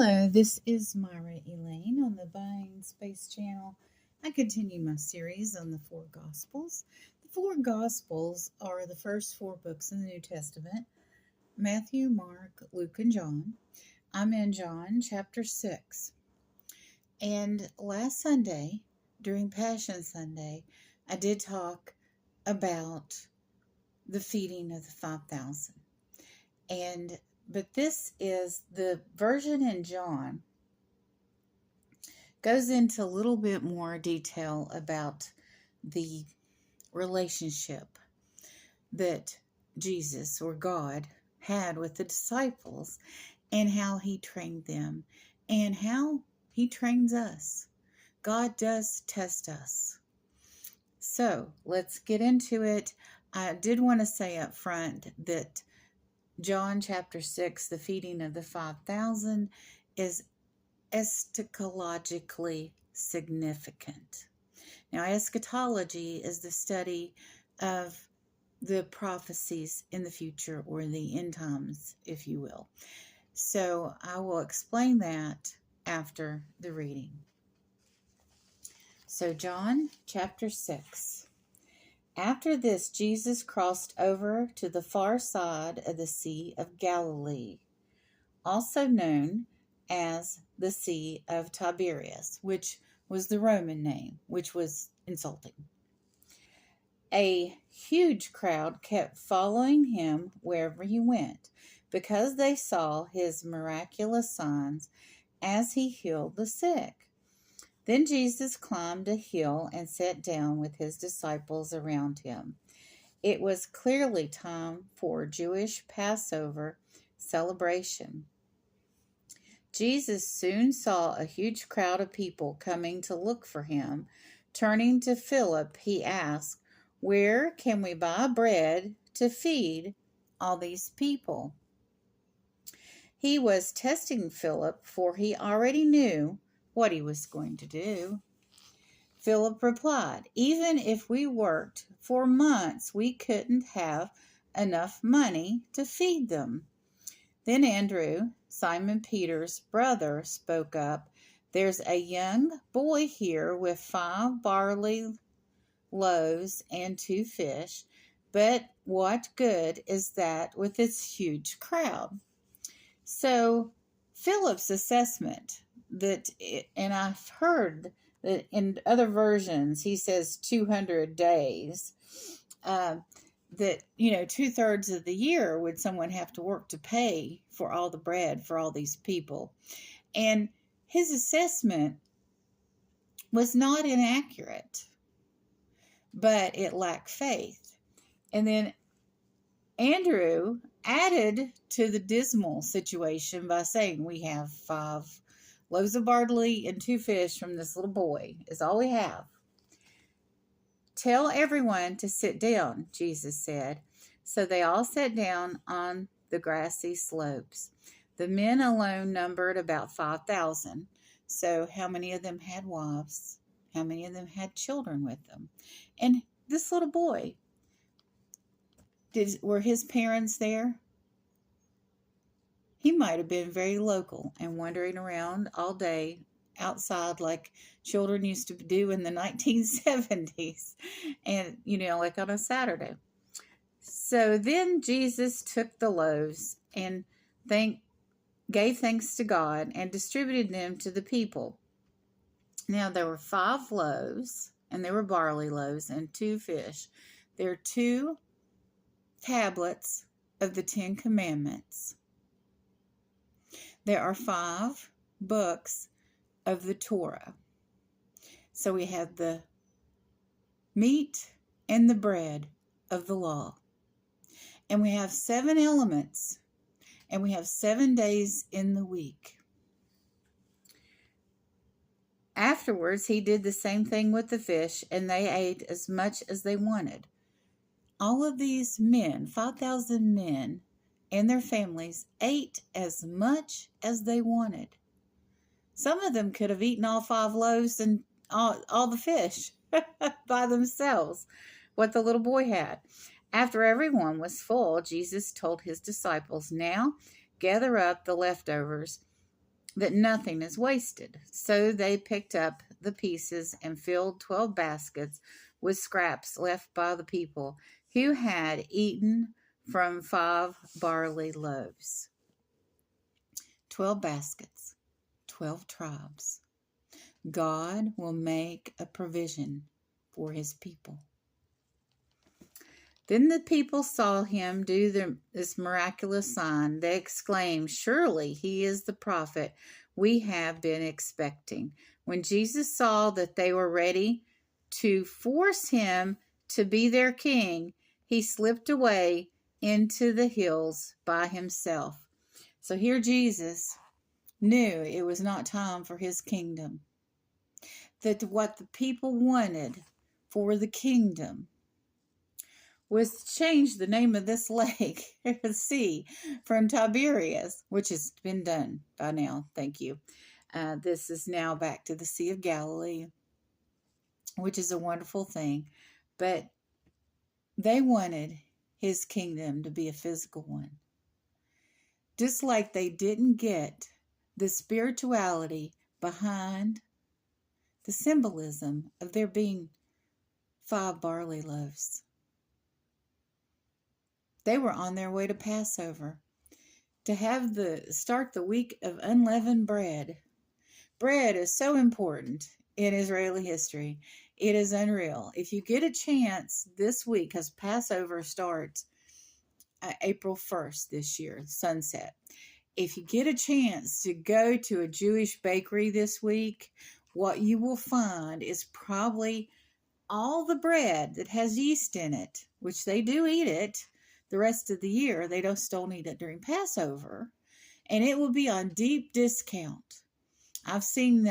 Hello, this is Myra Elaine on the Buying Space channel. I continue my series on the four Gospels. The four Gospels are the first four books in the New Testament: Matthew, Mark, Luke, and John. I'm in John chapter 6. And last Sunday, during Passion Sunday, I did talk about the feeding of the 5,000. But this is the version in John goes into a little bit more detail about the relationship that Jesus or God had with the disciples and how he trained them and how he trains us. God does test us. So let's get into it. I did want to say up front that John chapter 6, the feeding of the 5,000, is eschatologically significant. Now, eschatology is the study of the prophecies in the future, or the end times, if you will. So I will explain that after the reading. So John chapter 6. After this, Jesus crossed over to the far side of the Sea of Galilee, also known as the Sea of Tiberias, which was the Roman name, which was insulting. A huge crowd kept following him wherever he went, because they saw his miraculous signs as he healed the sick. Then Jesus climbed a hill and sat down with his disciples around him. It was clearly time for Jewish Passover celebration. Jesus soon saw a huge crowd of people coming to look for him. Turning to Philip, he asked, "Where can we buy bread to feed all these people?" He was testing Philip, for he already knew what he was going to do. Philip replied, "Even if we worked for months, we couldn't have enough money to feed them." Then Andrew, Simon Peter's brother, spoke up. "There's a young boy here with 5 barley loaves and 2 fish, but what good is that with this huge crowd?" So Philip's assessment and I've heard that in other versions he says 200 days, that 2/3 of the year would someone have to work to pay for all the bread for all these people. And his assessment was not inaccurate, but it lacked faith. And then Andrew added to the dismal situation by saying, "We have 5 loaves of barley and 2 fish from this little boy is all we have." "Tell everyone to sit down," Jesus said. So they all sat down on the grassy slopes. The men alone numbered about 5,000. So how many of them had wives? How many of them had children with them? And this little boy, were his parents there? He might have been very local and wandering around all day outside like children used to do in the 1970s, and like on a Saturday. So then Jesus took the loaves and gave thanks to God and distributed them to the people. Now there were 5 loaves, and there were barley loaves, and 2 fish. There are 2 tablets of the 10 Commandments. There are 5 books of the Torah. So we have the meat and the bread of the law. And we have 7 elements. And we have 7 days in the week. Afterwards, he did the same thing with the fish, and they ate as much as they wanted. All of these men, 5,000 men, and their families ate as much as they wanted. Some of them could have eaten all 5 loaves and all the fish by themselves, what the little boy had. After everyone was full, Jesus told his disciples, "Now gather up the leftovers that nothing is wasted. So they picked up the pieces and filled 12 baskets with scraps left by the people who had eaten from 5 barley loaves. 12 baskets, 12 tribes. God will make a provision for his people. Then the people saw him do this miraculous sign. They exclaimed, "Surely he is the prophet we have been expecting." When Jesus saw that they were ready to force him to be their king, he slipped away into the hills by himself. So here Jesus knew it was not time for his kingdom. That what the people wanted for the kingdom was to change the name of this lake, the sea, from Tiberias, which has been done by now, thank you. This is now back to the Sea of Galilee, which is a wonderful thing. But they wanted his kingdom to be a physical one. Just like they didn't get the spirituality behind the symbolism of there being 5 barley loaves. They were on their way to Passover to have start the week of unleavened bread. Bread is so important in Israeli history. It is unreal. If you get a chance this week, because Passover starts April 1st this year, sunset. If you get a chance to go to a Jewish bakery this week, what you will find is probably all the bread that has yeast in it, which they do eat it the rest of the year. They don't eat it during Passover, and it will be on deep discount. I've seen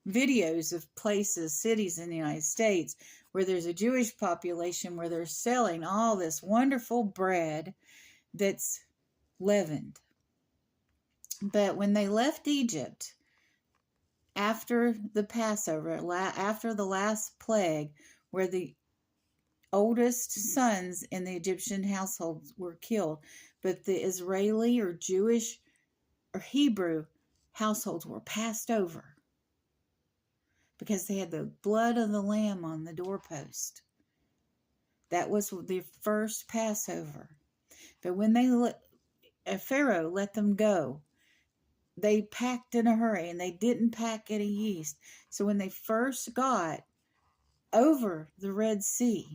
videos of places, cities in the United States, where there's a Jewish population where they're selling all this wonderful bread that's leavened. But when they left Egypt, after the Passover, after the last plague, where the oldest sons in the Egyptian households were killed, but the Israeli or Jewish or Hebrew households were passed over because they had the blood of the lamb on the doorpost. That was the first Passover. But when Pharaoh let them go, they packed in a hurry, and they didn't pack any yeast. So when they first got over the Red Sea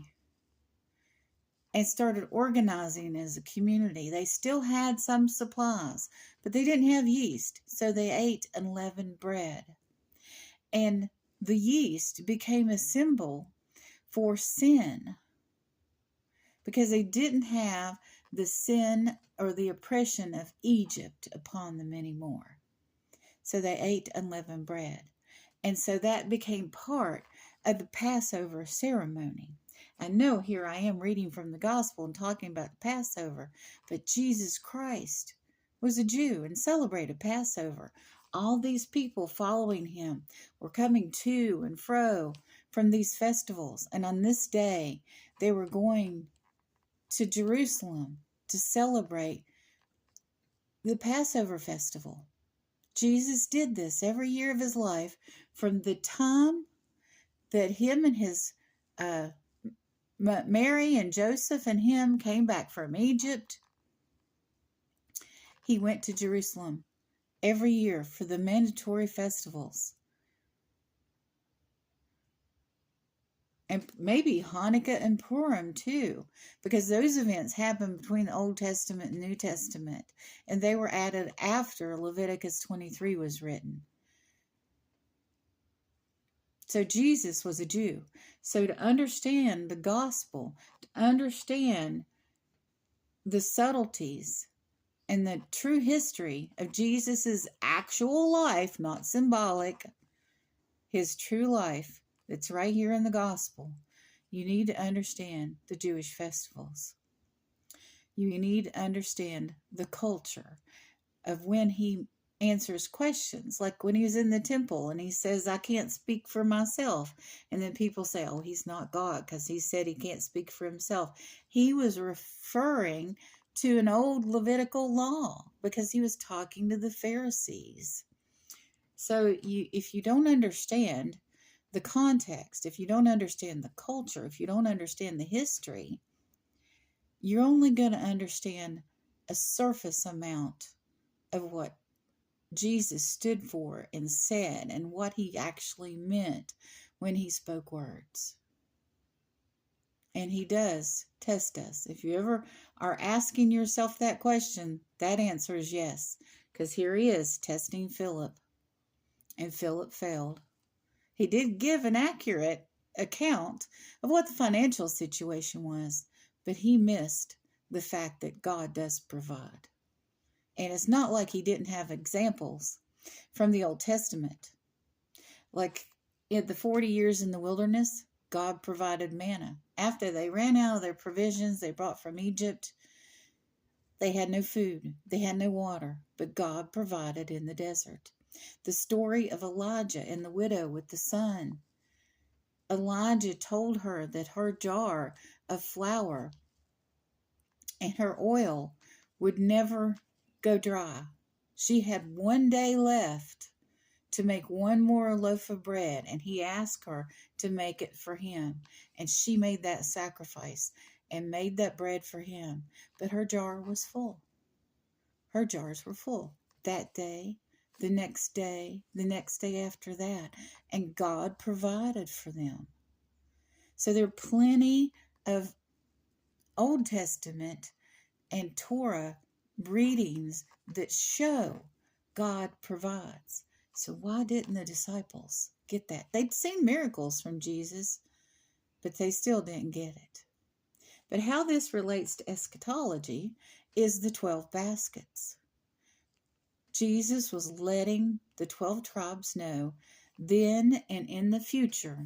and started organizing as a community, they still had some supplies, but they didn't have yeast, so they ate unleavened bread. And the yeast became a symbol for sin, because they didn't have the sin or the oppression of Egypt upon them anymore. So they ate unleavened bread. And so that became part of the Passover ceremony. I know here I am reading from the gospel and talking about the Passover, but Jesus Christ was a Jew and celebrated Passover. All these people following him were coming to and fro from these festivals. And on this day, they were going to Jerusalem to celebrate the Passover festival. Jesus did this every year of his life from the time that him and his Mary and Joseph and him came back from Egypt. He went to Jerusalem every year for the mandatory festivals. And maybe Hanukkah and Purim too, because those events happened between the Old Testament and New Testament, and they were added after Leviticus 23 was written. So Jesus was a Jew. So to understand the gospel, to understand the subtleties and the true history of Jesus's actual life, not symbolic, his true life, it's right here in the gospel, you need to understand the Jewish festivals. You need to understand the culture of when he answers questions, like when he's in the temple and he says, "I can't speak for myself." And then people say, "Oh, he's not God because he said he can't speak for himself." He was referring to an old Levitical law because he was talking to the Pharisees. So if you don't understand the context, if you don't understand the culture, if you don't understand the history, you're only going to understand a surface amount of what Jesus stood for and said and what he actually meant when he spoke words. And he does test us. If you ever are asking yourself that question, that answer is yes. Because here he is testing Philip. And Philip failed. He did give an accurate account of what the financial situation was, but he missed the fact that God does provide. And it's not like he didn't have examples from the Old Testament. Like in the 40 years in the wilderness, God provided manna. After they ran out of their provisions they brought from Egypt, they had no food, they had no water, but God provided in the desert. The story of Elijah and the widow with the son. Elijah told her that her jar of flour and her oil would never go dry. She had one day left to make one more loaf of bread, and he asked her to make it for him. And she made that sacrifice and made that bread for him. But her jar was full. Her jars were full that day, the next day after that. And God provided for them. So there are plenty of Old Testament and Torah readings that show God provides. So why didn't the disciples get that? They'd seen miracles from Jesus, but they still didn't get it. But how this relates to eschatology is the 12 baskets. Jesus was letting the 12 tribes know then and in the future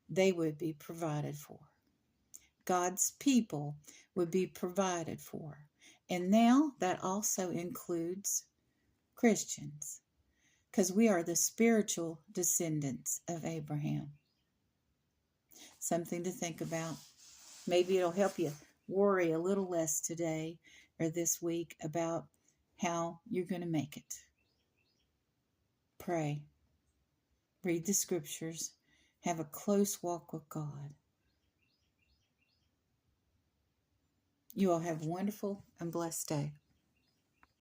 they would be provided for. God's people would be provided for. And now that also includes Christians, because we are the spiritual descendants of Abraham. Something to think about. Maybe it'll help you worry a little less today or this week about how you're going to make it. Pray. Read the scriptures. Have a close walk with God. You all have a wonderful and blessed day.